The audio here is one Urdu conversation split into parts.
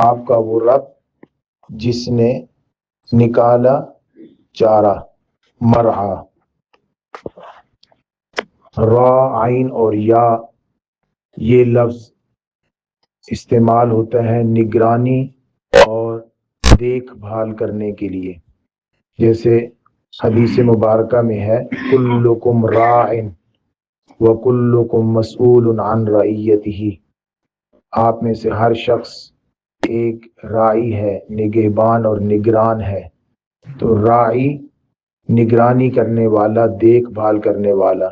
آپ کا وہ رب جس نے نکالا چارہ، مرعا، را، عین اور یا یہ لفظ استعمال ہوتا ہے نگرانی اور دیکھ بھال کرنے کے لیے، جیسے حدیث مبارکہ میں ہے کلکم راعن وکلکم مسئول عن رعیتہ، آپ میں سے ہر شخص ایک راعی ہے، نگہبان اور نگران ہے۔ تو راعی نگرانی کرنے والا، دیکھ بھال کرنے والا،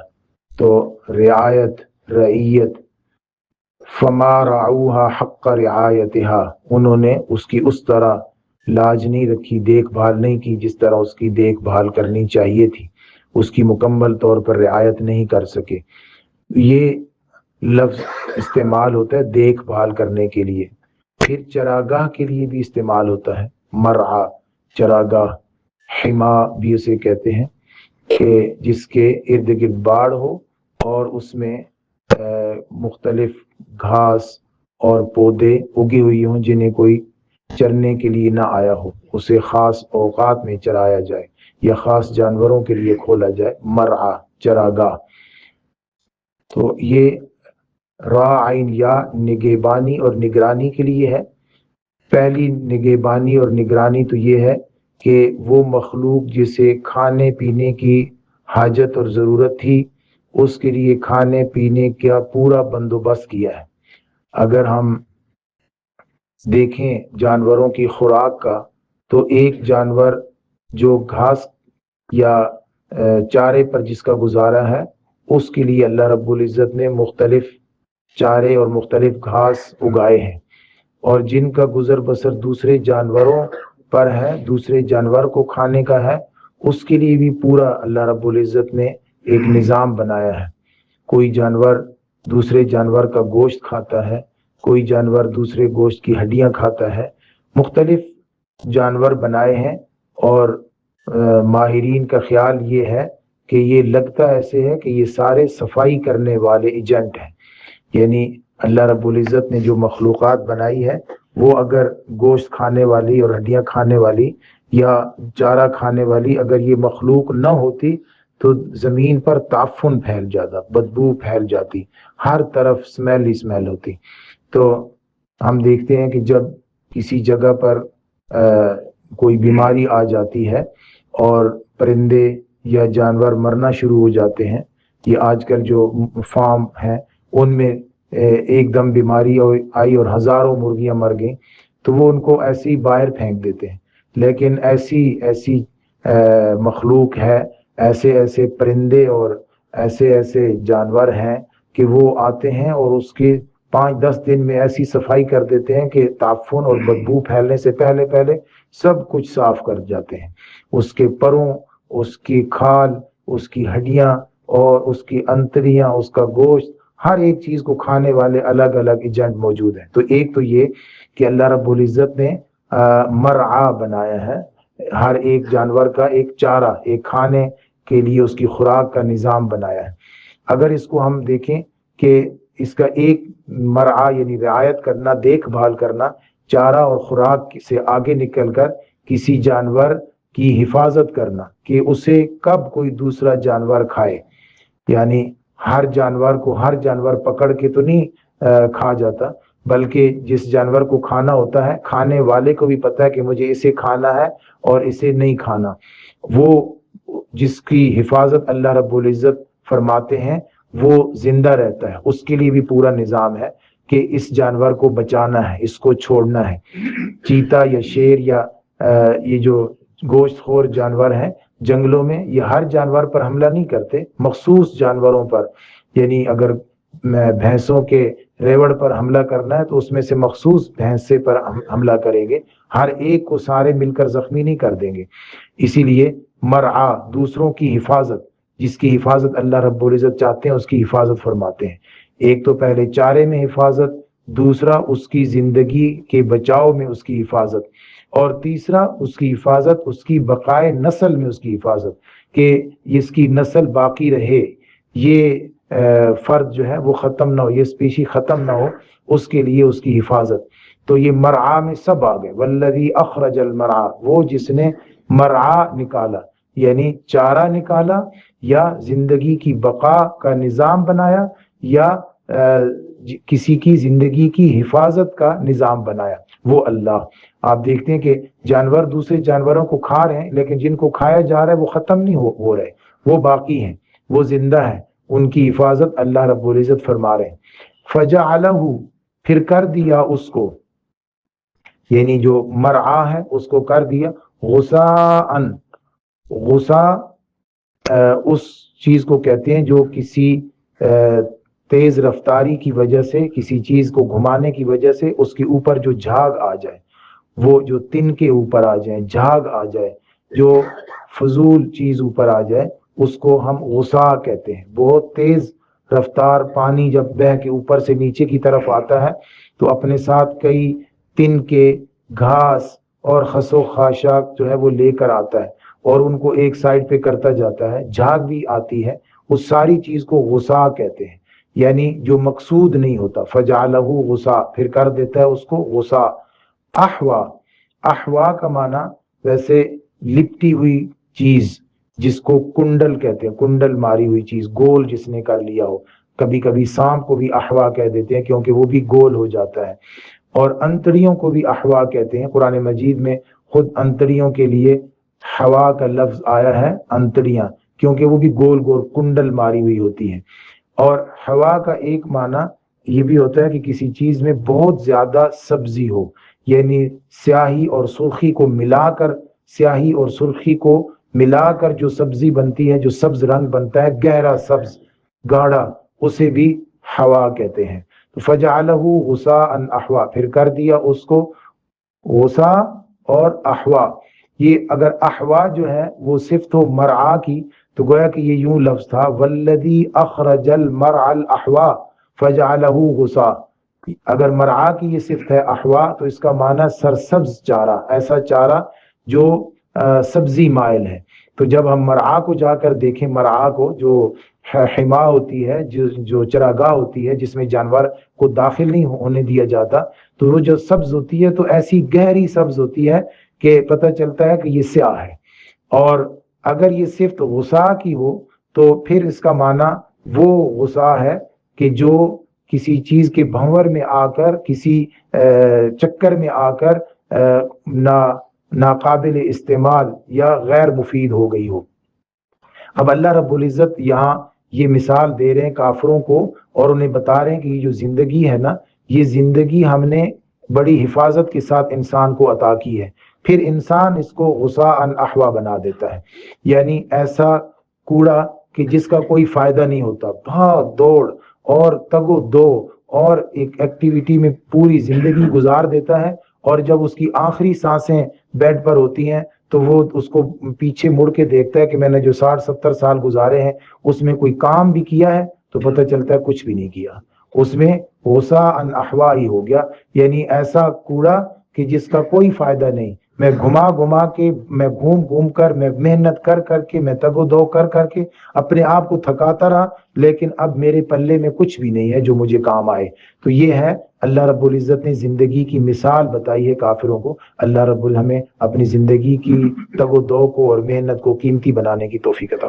تو رعایت، رعیت، فما رعوها حق رعایتها، انہوں نے اس کی اس طرح لاج نہیں رکھی، دیکھ بھال نہیں کی جس طرح اس کی دیکھ بھال کرنی چاہیے تھی، اس کی مکمل طور پر رعایت نہیں کر سکے۔ یہ لفظ استعمال ہوتا ہے دیکھ بھال کرنے کے لیے۔ پھر چراگاہ کے لیے بھی استعمال ہوتا ہے، مرعا، چراگاہ، حما بھی اسے کہتے ہیں، کہ جس کے ارد گرد باڑ ہو اور اس میں مختلف گھاس اور پودے اگی ہوئی ہوں جنہیں کوئی چرنے کے لیے نہ آیا ہو، اسے خاص اوقات میں چرایا جائے یا خاص جانوروں کے لیے کھولا جائے، مرعا، چراگاہ۔ تو یہ را، عین، یا نگہبانی اور نگرانی کے لیے ہے۔ پہلی نگہبانی اور نگرانی تو یہ ہے کہ وہ مخلوق جسے کھانے پینے کی حاجت اور ضرورت تھی، اس کے لیے کھانے پینے کا پورا بندوبست کیا ہے۔ اگر ہم دیکھیں جانوروں کی خوراک کا، تو ایک جانور جو گھاس یا چارے پر جس کا گزارا ہے، اس کے لیے اللہ رب العزت نے مختلف چارے اور مختلف گھاس اگائے ہیں، اور جن کا گزر بسر دوسرے جانوروں پر ہے، دوسرے جانور کو کھانے کا ہے، اس کے لیے بھی پورا اللہ رب العزت نے ایک نظام بنایا ہے۔ کوئی جانور دوسرے جانور کا گوشت کھاتا ہے، کوئی جانور دوسرے گوشت کی ہڈیاں کھاتا ہے، مختلف جانور بنائے ہیں، اور ماہرین کا خیال یہ ہے کہ یہ لگتا ایسے ہے کہ یہ سارے صفائی کرنے والے ایجنٹ ہیں، یعنی اللہ رب العزت نے جو مخلوقات بنائی ہے، وہ اگر گوشت کھانے والی اور ہڈیاں کھانے والی یا چارہ کھانے والی اگر یہ مخلوق نہ ہوتی تو زمین پر تعفن پھیل جاتا، بدبو پھیل جاتی، ہر طرف سمیل ہی سمیل ہوتی۔ تو ہم دیکھتے ہیں کہ جب کسی جگہ پر کوئی بیماری آ جاتی ہے اور پرندے یا جانور مرنا شروع ہو جاتے ہیں، یہ آج کل جو فارم ہیں ان میں ایک دم بیماری آئی اور ہزاروں مرغیاں مر گئیں، تو وہ ان کو ایسے ہی باہر پھینک دیتے ہیں۔ لیکن ایسی مخلوق ہے، ایسے پرندے اور ایسے جانور ہیں کہ وہ آتے ہیں اور اس کے 5-10 دن میں ایسی صفائی کر دیتے ہیں کہ تعفن اور بدبو پھیلنے سے پہلے سب کچھ صاف کر جاتے ہیں۔ اس کے پروں، اس کی کھال، اس کی ہڈیاں اور اس کی انتڑیاں، اس کا گوشت، ہر ایک چیز کو کھانے والے الگ الگ ایجنٹ موجود ہیں۔ تو ایک تو یہ کہ اللہ رب العزت نے مرعا بنایا ہے، ہر ایک جانور کا ایک چارہ، ایک کھانے کے لیے اس کی خوراک کا نظام بنایا ہے۔ اگر اس کو ہم دیکھیں کہ اس کا ایک مرعا یعنی رعایت کرنا، دیکھ بھال کرنا، چارہ اور خوراک سے آگے نکل کر کسی جانور کی حفاظت کرنا کہ اسے کب کوئی دوسرا جانور کھائے، یعنی ہر جانور پکڑ کے تو نہیں کھا جاتا، بلکہ جس جانور کو کھانا ہوتا ہے، کھانے والے کو بھی پتا ہے کہ مجھے اسے کھانا ہے اور اسے نہیں کھانا۔ وہ جس کی حفاظت اللہ رب العزت فرماتے ہیں وہ زندہ رہتا ہے، اس کے لیے بھی پورا نظام ہے کہ اس جانور کو بچانا ہے، اس کو چھوڑنا ہے۔ چیتا یا شیر یا یہ جو گوشت خور جانور ہیں جنگلوں میں، یہ ہر جانور پر حملہ نہیں کرتے، مخصوص جانوروں پر، یعنی اگر بھینسوں کے ریوڑ پر حملہ کرنا ہے تو اس میں سے مخصوص بھینسے پر حملہ کریں گے، ہر ایک کو سارے مل کر زخمی نہیں کر دیں گے۔ اسی لیے مرعا، دوسروں کی حفاظت، جس کی حفاظت اللہ رب العزت چاہتے ہیں اس کی حفاظت فرماتے ہیں۔ ایک تو پہلے چارے میں حفاظت، دوسرا اس کی زندگی کے بچاؤ میں اس کی حفاظت، اور تیسرا اس کی حفاظت اس کی بقائے نسل میں اس کی حفاظت، کہ اس کی نسل باقی رہے، یہ فرد جو ہے وہ ختم نہ ہو، یہ اسپیشی ختم نہ ہو، اس کے لیے اس کی حفاظت۔ تو یہ مرعا میں سب آ گئے، والذی اخرج المرعا، وہ جس نے مرعا نکالا یعنی چارہ نکالا، یا زندگی کی بقا کا نظام بنایا، یا کسی کی زندگی کی حفاظت کا نظام بنایا، وہ اللہ۔ آپ دیکھتے ہیں کہ جانور دوسرے جانوروں کو کھا رہے ہیں، لیکن جن کو کھایا جا رہا ہے وہ ختم نہیں ہو رہے، وہ باقی ہیں، وہ زندہ ہیں، ان کی حفاظت اللہ رب العزت فرما رہے ہیں۔ فجعلہ، پھر کر دیا اس کو، یعنی جو مرعا ہے اس کو کر دیا غثاءً، غصہ اس چیز کو کہتے ہیں جو کسی تیز رفتاری کی وجہ سے، کسی چیز کو گھمانے کی وجہ سے اس کے اوپر جو جھاگ آ جائے، وہ جو تن کے اوپر آ جائے، جھاگ آ جائے، جو فضول چیز اوپر آ جائے، اس کو ہم غصہ کہتے ہیں۔ بہت تیز رفتار پانی جب بہہ کے اوپر سے نیچے کی طرف آتا ہے تو اپنے ساتھ کئی تن کے، گھاس اور خس و خاشاک جو ہے وہ لے کر آتا ہے، اور ان کو ایک سائڈ پہ کرتا جاتا ہے، جھاگ بھی آتی ہے، اس ساری چیز کو غصہ کہتے ہیں، یعنی جو مقصود نہیں ہوتا۔ فجعلہ غصہ، پھر کر دیتا ہے اس کو غصہ۔ احوا، احوا کا معنی ویسے لپٹی ہوئی چیز، جس کو کنڈل کہتے ہیں، کنڈل ماری ہوئی چیز، گول جس نے کر لیا ہو۔ کبھی کبھی سانپ کو بھی احوا کہہ دیتے ہیں کیونکہ وہ بھی گول ہو جاتا ہے، اور انتڑیوں کو بھی احوا کہتے ہیں۔ قرآن مجید میں خود انتڑیوں کے لیے ہوا کا لفظ آیا ہے، انتڑیاں، کیونکہ وہ بھی گول گول کنڈل ماری ہوئی ہوتی ہیں۔ اور ہوا کا ایک معنی یہ بھی ہوتا ہے کہ کسی چیز میں بہت زیادہ سبزی ہو، یعنی سیاہی اور سرخی کو ملا کر، سیاہی اور سرخی کو ملا کر جو سبزی بنتی ہے، جو سبز رنگ بنتا ہے، گہرا سبز، گاڑھا، اسے بھی ہوا کہتے ہیں۔ تو فجعلہ غثاء احوا، پھر کر دیا اس کو غصہ اور احوا۔ یہ اگر احوا جو ہے وہ صفت ہو مرعا کی تو گویا کہ یہ یوں لفظ تھا، والذی اخرج المرعى الاحوا فجعلہ غصاء۔ اگر مرعا کی یہ صفت ہے احوا تو اس کا معنی سرسبز چارہ، ایسا چارہ جو سبزی مائل ہے۔ تو جب ہم مرعا کو جا کر دیکھیں، مرعا کو جو حما ہوتی ہے، جو چراگاہ ہوتی ہے جس میں جانور کو داخل نہیں ہونے دیا جاتا، تو وہ جو سبز ہوتی ہے تو ایسی گہری سبز ہوتی ہے کہ پتہ چلتا ہے کہ یہ سیاہ ہے۔ اور اگر یہ صفت غصہ کی ہو تو پھر اس کا معنی وہ غصہ ہے کہ جو کسی چیز کے بھنور میں آ کر، کسی چکر میں آ کر ناقابل استعمال یا غیر مفید ہو گئی ہو۔ اب اللہ رب العزت یہاں یہ مثال دے رہے ہیں کافروں کو، اور انہیں بتا رہے ہیں کہ یہ جو زندگی ہے نا، یہ زندگی ہم نے بڑی حفاظت کے ساتھ انسان کو عطا کی ہے، پھر انسان اس کو غصاء احوا بنا دیتا ہے، یعنی ایسا کوڑا کہ جس کا کوئی فائدہ نہیں ہوتا، بھاگ دوڑ اور تگ و دو اور ایک ایکٹیویٹی میں پوری زندگی گزار دیتا ہے، اور جب اس کی آخری سانسیں بیڈ پر ہوتی ہیں تو وہ اس کو پیچھے مڑ کے دیکھتا ہے کہ میں نے جو 60-70 سال گزارے ہیں اس میں کوئی کام بھی کیا ہے، تو پتہ چلتا ہے کچھ بھی نہیں کیا، اس میں غصاء احوا ہی ہو گیا، یعنی ایسا کوڑا کہ جس کا کوئی فائدہ نہیں۔ میں گھما گھما کے، میں گھوم گھوم کر، میں محنت کر کر کے، میں تگ و دو کر کر کے اپنے آپ کو تھکاتا رہا، لیکن اب میرے پلے میں کچھ بھی نہیں ہے جو مجھے کام آئے۔ تو یہ ہے اللہ رب العزت نے زندگی کی مثال بتائی ہے کافروں کو۔ اللہ رب العزت ہمیں اپنی زندگی کی تگ و دو کو اور محنت کو قیمتی بنانے کی توفیق عطا فرمائے۔